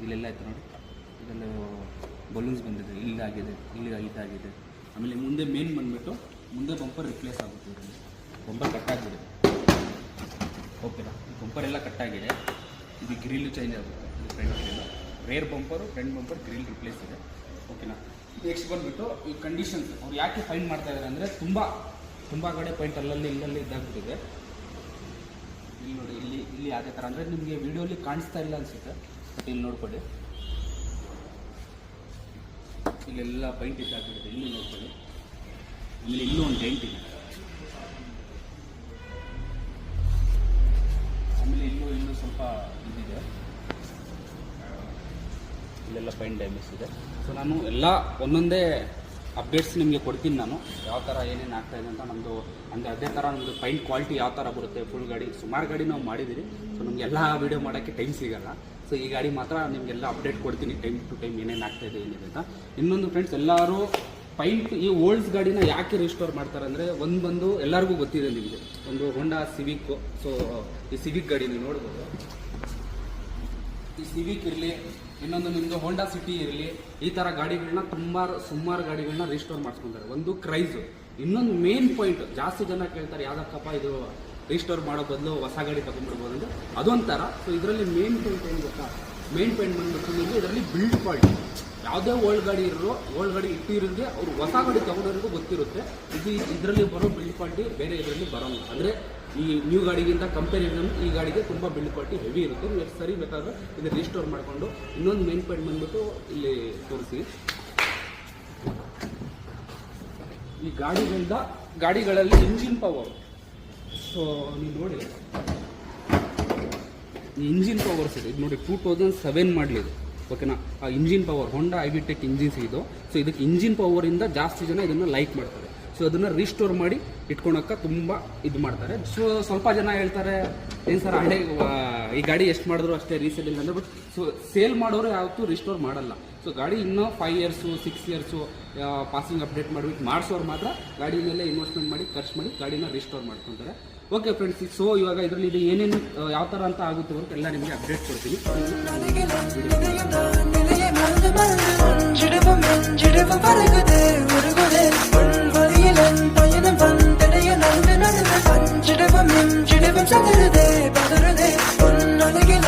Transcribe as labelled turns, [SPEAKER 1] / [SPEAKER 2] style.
[SPEAKER 1] ಇಲ್ಲೆಲ್ಲ ಆಯ್ತು ನೋಡಿ, ಇದೆಲ್ಲ ಬಲೂನ್ಸ್ ಬಂದಿದೆ, ಇಲ್ಲಾಗಿದೆ, ಇದಾಗಿದೆ. ಆಮೇಲೆ ಮುಂದೆ ಮೇನ್ ಬಂದುಬಿಟ್ಟು ಮುಂದೆ ಬಂಪರ್ ರಿಪ್ಲೇಸ್ ಆಗುತ್ತೆ. ಇದರಲ್ಲಿ ಬಂಪರ್ ಕಟ್ಟಾಗಿದೆ, ಓಕೆನಾ. ಬಂಪರ್ ಎಲ್ಲ ಕಟ್ಟಾಗಿದೆ. ಇದು ಗ್ರಿಲ್ ಚೇಂಜ್ ಆಗುತ್ತೆ, ಇದು front grill, rear bumper front bumper grill replace ಇದೆ, ಓಕೆನಾ. ನೆಕ್ಸ್ಟ್ ಬಂದುಬಿಟ್ಟು ಈ ಕಂಡೀಷನ್ಸ್ ಅವ್ರು ಯಾಕೆ ಫೈನ್ ಮಾಡ್ತಾ ಇದ್ದಾರೆ ಅಂದರೆ ತುಂಬ ಕಡೆ ಪಾಯಿಂಟ್ ಅಲ್ಲಲ್ಲಿ ಇದ್ದಾಗ್ಬಿಟ್ಟಿದೆ. ಇಲ್ಲಿ ನೋಡಿ, ಇಲ್ಲಿ ಅದೇ ಥರ ಅಂದರೆ ನಿಮಗೆ ವಿಡಿಯೋಲಿ ಕಾಣಿಸ್ತಾ ಇಲ್ಲ ಅನಿಸುತ್ತೆ, ಬಟ್ ಇಲ್ಲಿ ನೋಡ್ಕೊಳ್ಳಿ, ಇಲ್ಲೆಲ್ಲ ಪೈಂಟ್ ಇದ್ದಾಗ್ಬಿಟ್ಟಿದೆ, ಇಲ್ಲಿ ನೋಡ್ಕೊಳ್ಳಿ. ಆಮೇಲೆ ಇಲ್ಲೂ ಒಂದು ಡೆಂಟ್ ಇದೆ, ಆಮೇಲೆ ಇಲ್ಲೂ ಸ್ವಲ್ಪ ಇದಿದೆ, ಇಲ್ಲೆಲ್ಲ ಪೈಂಟ್ ಡ್ಯಾಮೇಜ್ ಇದೆ. ಸೊ ನಾನು ಎಲ್ಲ ಒಂದೊಂದೇ ಅಪ್ಡೇಟ್ಸ್ ನಿಮಗೆ ಕೊಡ್ತೀನಿ, ನಾನು ಯಾವ ಥರ ಏನೇನು ಆಗ್ತಾಯಿದೆ ಅಂತ. ನಮ್ಮದು ಅಂದರೆ ಅದೇ ಥರ ನಮ್ಮದು ಪೈಂಟ್ ಕ್ವಾಲಿಟಿ ಯಾವ ಥರ ಬರುತ್ತೆ, ಫುಲ್ ಗಾಡಿ ಸುಮಾರು ಗಾಡಿ ನಾವು ಮಾಡಿದ್ದೀರಿ. ಸೊ ನಮಗೆಲ್ಲ ವೀಡಿಯೋ ಮಾಡೋಕ್ಕೆ ಟೈಮ್ ಸಿಗೋಲ್ಲ. ಸೊ ಈ ಗಾಡಿ ಮಾತ್ರ ನಿಮಗೆಲ್ಲ ಅಪ್ಡೇಟ್ ಕೊಡ್ತೀನಿ, ಟೈಮ್ ಟು ಟೈಮ್ ಏನೇನು ಆಗ್ತಾಯಿದೆ ಏನಿದೆ ಅಂತ. ಇನ್ನೊಂದು ಫ್ರೆಂಡ್ಸ್, ಎಲ್ಲರೂ ಪೈಂಟ್ ಈ ಓಲ್ಡ್ಸ್ ಗಾಡಿನ ಯಾಕೆ ರಿಸ್ಟೋರ್ ಮಾಡ್ತಾರೆ ಅಂದರೆ, ಬಂದು ಎಲ್ಲರಿಗೂ ಗೊತ್ತಿದೆ ನಿಮಗೆ, ಒಂದು ಹೋಂಡಾ ಸಿವಿಕ್. ಸೊ ಈ ಸಿವಿಕ್ ಗಾಡಿ ನೀವು ನೋಡ್ಬೋದು, ಈ ಸಿವಿಕ್ ಇರಲಿ, ಇನ್ನೊಂದು ನಿಮ್ಮದು ಹೋಂಡಾ ಸಿಟಿ ಇರಲಿ, ಈ ಥರ ಗಾಡಿಗಳನ್ನ ಸುಮಾರು ಗಾಡಿಗಳನ್ನ ರಿಸ್ಟೋರ್ ಮಾಡಿಸ್ಕೊತಾರೆ. ಒಂದು ಕ್ರೈಸು, ಇನ್ನೊಂದು ಮೇನ್ ಪಾಯಿಂಟ್, ಜಾಸ್ತಿ ಜನ ಕೇಳ್ತಾರೆ ಯಾವುದಕ್ಕಪ್ಪ ಇದು ರಿಸ್ಟೋರ್ ಮಾಡೋ ಬದಲು ಹೊಸ ಗಾಡಿ ತೊಗೊಂಡ್ಬಿಡ್ಬೋದು ಅಂದರೆ ಅದೊಂಥರ. ಸೊ ಇದರಲ್ಲಿ ಮೇನ್ ಪಾಯಿಂಟ್ ಏನು ಗೊತ್ತಾ, ಮೇನ್ ಪಾಯಿಂಟ್ ಬಂದ್ಬಿಟ್ಟು ನಿಮಗೆ ಇದರಲ್ಲಿ ಬಿಲ್ಡ್ ಕ್ವಾಲಿಟಿ. ಯಾವುದೇ ಓಲ್ಡ್ ಗಾಡಿ ಇಟ್ಟಿರೋರಿಗೆ ಅವರು ಹೊಸ ಗಾಡಿ ತೊಗೊಂಡೋರಿಗೂ ಗೊತ್ತಿರುತ್ತೆ. ಇದರಲ್ಲಿ ಬರೋ ಬಿಲ್ಡ್ ಕ್ವಾಲಿಟಿ ಬೇರೆ ಇದರಲ್ಲಿ ಬರೋಲ್ಲ. ಅಂದರೆ ಈ ನ್ಯೂ ಗಾಡಿಗಿಂತ ಕಂಪೇರಿಸನ್ ಈ ಗಾಡಿಗೆ ತುಂಬ ಬಿಲ್ಡ್ ಕ್ವಾಲಿಟಿ ಹೆವಿ ಇರುತ್ತೆ. ನೀವು ಎಷ್ಟು ಸರಿ ಬೇಕಾದ್ರೆ ಇದು ರಿಸ್ಟೋರ್ ಮಾಡಿಕೊಂಡು. ಇನ್ನೊಂದು ಮೇನ್ ಪಾಯಿಂಟ್ ಬಂದ್ಬಿಟ್ಟು ಇಲ್ಲಿ ತೋರಿಸಿ, ಈ ಗಾಡಿಗಳಲ್ಲಿ ಇಂಜಿನ್ ಪವರ್. ಸೊ ನೀವು ನೋಡಿ, ಈ ಇಂಜಿನ್ ಪವರ್ಸ್ ಇದೆ, ಇದು ನೋಡಿ 2007 ಮಾಡಲಿದೆ, ಓಕೆನಾ. ಆ ಇಂಜಿನ್ ಪವರ್ ಹೋಂಡಾ ಐವಿಟೆಕ್ ಇಂಜಿನ್ಸ್ ಇದು. ಸೊ ಇದಕ್ಕೆ ಇಂಜಿನ್ ಪವರಿಂದ ಜಾಸ್ತಿ ಜನ ಇದನ್ನು ಲೈಕ್ ಮಾಡ್ತಾರೆ. ಸೊ ಅದನ್ನು ರಿಸ್ಟೋರ್ ಮಾಡಿ ಇಟ್ಕೊಳಕ್ಕೆ ತುಂಬ ಇದು ಮಾಡ್ತಾರೆ. ಸೊ ಸ್ವಲ್ಪ ಜನ ಹೇಳ್ತಾರೆ, ಏನು ಸರ್ ಹಳೆ ಈ ಗಾಡಿ ಎಷ್ಟು ಮಾಡಿದ್ರು ಅಷ್ಟೇ ರೀಸೇಲ್ ಇಲ್ಲ ಅಂದರೆ, ಬಟ್ ಸೊ ಸೇಲ್ ಮಾಡೋರು ಯಾವತ್ತೂ ರಿಸ್ಟೋರ್ ಮಾಡಲ್ಲ. ಸೊ ಗಾಡಿ ಇನ್ನೂ 5 ಇಯರ್ಸು 6 ಇಯರ್ಸು ಪಾಸಿಂಗ್ ಅಪ್ಡೇಟ್ ಮಾಡಿಬಿಟ್ಟು ಮಾಡಿಸೋರು ಮಾತ್ರ ಗಾಡಿ ಮೇಲೆ ಇನ್ವೆಸ್ಟ್ಮೆಂಟ್ ಮಾಡಿ ಖರ್ಚು ಮಾಡಿ ಗಾಡಿನ ರಿಸ್ಟೋರ್ ಮಾಡ್ಕೊತಾರೆ. ಓಕೆ ಫ್ರೆಂಡ್ಸ್, ಸೊ ಇವಾಗ ಇದರಲ್ಲಿ ಇದು ಏನೇನು ಯಾವ ಥರ ಅಂತ ಆಗುತ್ತೆ ಅಂತ ಎಲ್ಲ ನಿಮಗೆ ಅಪ್ಡೇಟ್ ಕೊಡ್ತೀನಿ.
[SPEAKER 2] பஞ்சடவம் நெஞ்சிடவம் சதருதே பதருதே பொன்னழகில்